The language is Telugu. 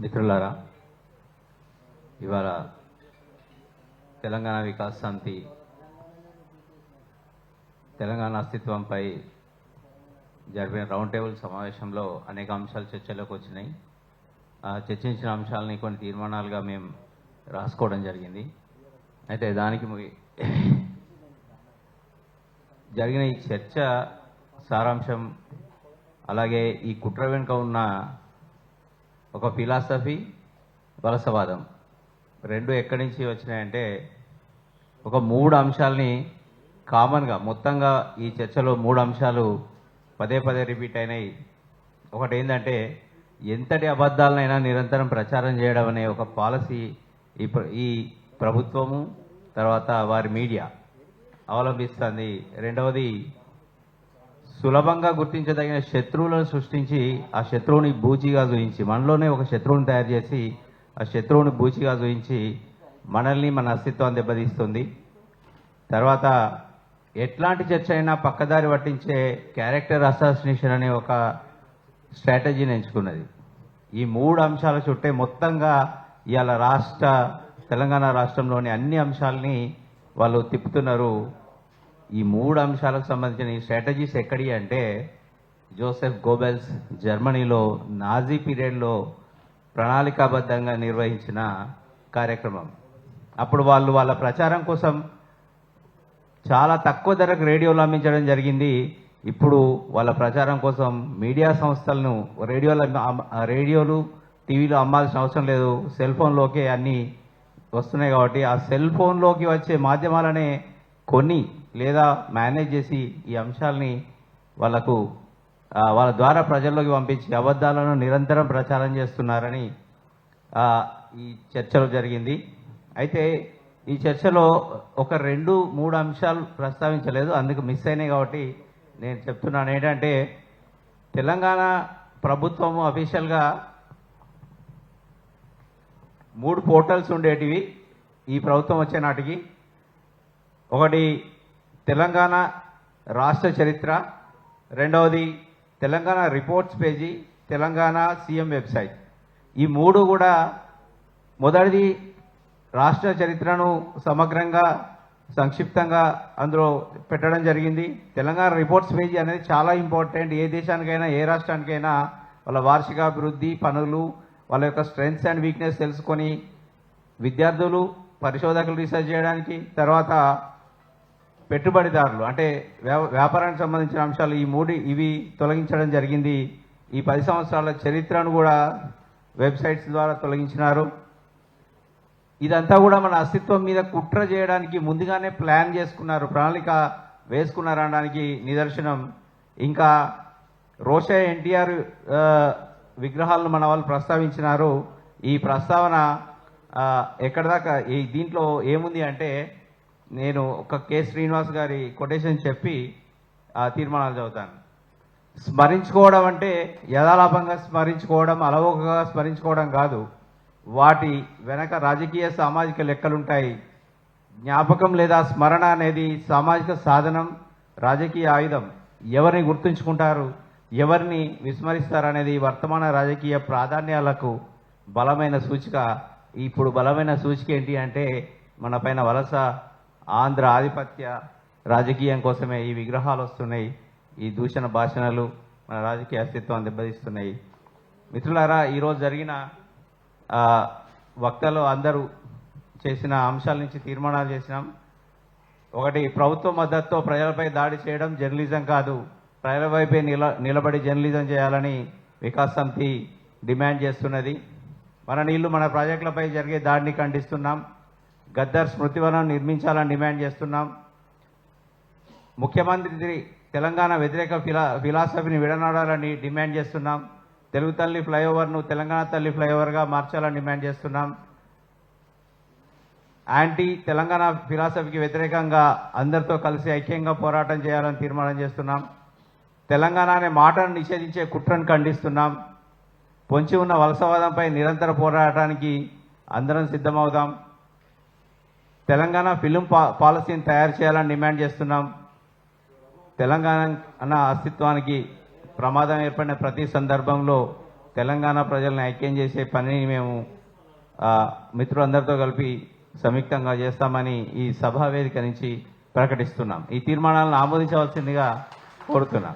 మిత్రులారా, ఇవాళ తెలంగాణ వికాస్ సమితి తెలంగాణ అస్తిత్వంపై జరిపిన రౌండ్ టేబుల్ సమావేశంలో అనేక అంశాలు చర్చలోకి వచ్చినాయి. చర్చించిన అంశాలని కొన్ని తీర్మానాలుగా మేము రాసుకోవడం జరిగింది. అయితే దానికి జరిగిన ఈ చర్చ సారాంశం, అలాగే ఈ కుట్ర వెనుక ఉన్న ఒక ఫిలాసఫీ, వలసవాదం రెండు ఎక్కడి నుంచి వచ్చినాయంటే, ఒక మూడు అంశాలని కామన్గా మొత్తంగా ఈ చర్చలో మూడు అంశాలు పదే పదే రిపీట్ అయినాయి. ఒకటి ఏంటంటే, ఎంతటి అబద్ధాలనైనా నిరంతరం ప్రచారం చేయడం అనే ఒక పాలసీ ఈ ప్రభుత్వము తర్వాత వారి మీడియా అవలంబిస్తుంది. రెండవది, సులభంగా గుర్తించదగిన శత్రువులను సృష్టించి ఆ శత్రువుని బూచిగా చూయించి, మనలోనే ఒక శత్రువుని తయారు చేసి ఆ శత్రువుని బూచిగా చూయించి మనల్ని, మన అస్తిత్వాన్ని దెబ్బతీస్తుంది. తర్వాత ఎట్లాంటి చర్చ అయినా పక్కదారి పట్టించే క్యారెక్టర్ అసాసినేషన్ అనే ఒక స్ట్రాటజీని ఎంచుకున్నది. ఈ మూడు అంశాల చుట్టే మొత్తంగా ఇవాళ తెలంగాణ రాష్ట్రంలోని అన్ని అంశాలని వాళ్ళు తిప్పుతున్నారు. ఈ మూడు అంశాలకు సంబంధించిన ఈ స్ట్రాటజీస్ ఎక్కడి అంటే, జోసెఫ్ గోబెల్స్ జర్మనీలో నాజీ పీరియడ్లో ప్రణాళికాబద్ధంగా నిర్వహించిన కార్యక్రమం. అప్పుడు వాళ్ళు వాళ్ళ ప్రచారం కోసం చాలా తక్కువ ధరకు రేడియోలు అమ్మించడం జరిగింది. ఇప్పుడు వాళ్ళ ప్రచారం కోసం మీడియా సంస్థలను రేడియోలు టీవీలో అమ్మాల్సిన అవసరం లేదు, సెల్ ఫోన్లోకే అన్నీ వస్తున్నాయి. కాబట్టి ఆ సెల్ ఫోన్లోకి వచ్చే మాధ్యమాలనే కొన్ని లేదా మేనేజ్ చేసి ఈ అంశాలని వాళ్ళ ద్వారా ప్రజల్లోకి పంపించి అబద్ధాలను నిరంతరం ప్రచారం చేస్తున్నారని ఈ చర్చలో జరిగింది. అయితే ఈ చర్చలో ఒక 2-3 అంశాలు ప్రస్తావించలేదు, అందుకు మిస్ అయినాయి. కాబట్టి నేను చెప్తున్నాను ఏంటంటే, తెలంగాణ ప్రభుత్వము అఫీషియల్గా 3 పోర్టల్స్ ఉండేటివి ఈ ప్రభుత్వం వచ్చే నాటికి. ఒకటి తెలంగాణ రాష్ట్ర చరిత్ర, రెండవది Telangana reports page, Telangana CM website. ఈ మూడు కూడా, మొదటిది రాష్ట్ర చరిత్రను సమగ్రంగా సంక్షిప్తంగా అందులో పెట్టడం జరిగింది. తెలంగాణ రిపోర్ట్స్ పేజీ అనేది చాలా ఇంపార్టెంట్. ఏ దేశానికైనా ఏ రాష్ట్రానికైనా వాళ్ళ వార్షికాభివృద్ధి పనులు, వాళ్ళ యొక్క స్ట్రెంగ్స్ అండ్ వీక్నెస్ తెలుసుకొని విద్యార్థులు, పరిశోధకులు రీసెర్చ్ చేయడానికి, తర్వాత పెట్టుబడిదారులు అంటే వ్యాపారానికి సంబంధించిన అంశాలు, ఇవి తొలగించడం జరిగింది. ఈ 10 సంవత్సరాల చరిత్రను కూడా వెబ్సైట్స్ ద్వారా తొలగించినారు. ఇదంతా కూడా మన అస్తిత్వం మీద కుట్ర చేయడానికి ముందుగానే ప్లాన్ చేసుకున్నారు, ప్రణాళిక వేసుకున్నారు అనడానికి నిదర్శనం. ఇంకా రోషయ్య, ఎన్టీఆర్ విగ్రహాలను మన వాళ్ళు ప్రస్తావించినారు. ఈ ప్రస్తావన ఎక్కడిదాకా దీంట్లో ఏముంది అంటే, నేను ఒక కె శ్రీనివాస్ గారి కొటేషన్ చెప్పి ఆ తీర్మానాలు చదువుతాను. స్మరించుకోవడం అంటే యథాలాపంగా స్మరించుకోవడం, అలవోకగా స్మరించుకోవడం కాదు. వాటి వెనక రాజకీయ సామాజిక లెక్కలుంటాయి. జ్ఞాపకం లేదా స్మరణ అనేది సామాజిక సాధనం, రాజకీయ ఆయుధం. ఎవరిని గుర్తుంచుకుంటారు, ఎవరిని విస్మరిస్తారనేది వర్తమాన రాజకీయ ప్రాధాన్యాలకు బలమైన సూచిక. ఇప్పుడు బలమైన సూచిక ఏంటి అంటే, మన పైన వలస ఆంధ్ర ఆధిపత్య రాజకీయం కోసమే ఈ విగ్రహాలు వస్తున్నాయి. ఈ దూషణ భాషణలు మన రాజకీయ అస్తిత్వాన్ని దెబ్బతీస్తున్నాయి. మిత్రులారా, ఈరోజు జరిగిన వక్తలు అందరూ చేసిన అంశాల నుంచి తీర్మానాలు చేసినాం. ఒకటి, ప్రభుత్వ మద్దతుతో ప్రజలపై దాడి చేయడం జర్నలిజం కాదు, ప్రజల వైపే నిలబడి జర్నలిజం చేయాలని వికాస్ సమితి డిమాండ్ చేస్తున్నది. మన నీళ్లు మన ప్రాజెక్టులపై జరిగే దాడిని ఖండిస్తున్నాం. గద్దర్ స్మృతివనం నిర్మించాలని డిమాండ్ చేస్తున్నాం. ముఖ్యమంత్రి తెలంగాణ వ్యతిరేక ఫిలాసఫీని విడనాడాలని డిమాండ్ చేస్తున్నాం. తెలుగు తల్లి ఫ్లైఓవర్ను తెలంగాణ తల్లి ఫ్లైఓవర్గా మార్చాలని డిమాండ్ చేస్తున్నాం. యాంటీ తెలంగాణ ఫిలాసఫీకి వ్యతిరేకంగా అందరితో కలిసి ఐక్యంగా పోరాటం చేయాలని తీర్మానం చేస్తున్నాం. తెలంగాణ అనే మాటను నిషేధించే కుట్రను ఖండిస్తున్నాం. పొంచి ఉన్న వలసవాదంపై నిరంతర పోరాటానికి అందరం సిద్ధమవుదాం. తెలంగాణ ఫిలిం పాలసీని తయారు చేయాలని డిమాండ్ చేస్తున్నాం. తెలంగాణ అన్న అస్తిత్వానికి ప్రమాదం ఏర్పడిన ప్రతి సందర్భంలో తెలంగాణ ప్రజలను ఐక్యం చేసే పనిని మేము మిత్రులందరితో కలిపి సంయుక్తంగా చేస్తామని ఈ సభా వేదిక నుంచి ప్రకటిస్తున్నాం. ఈ తీర్మానాలను ఆమోదించవలసిందిగా కోరుతున్నాం.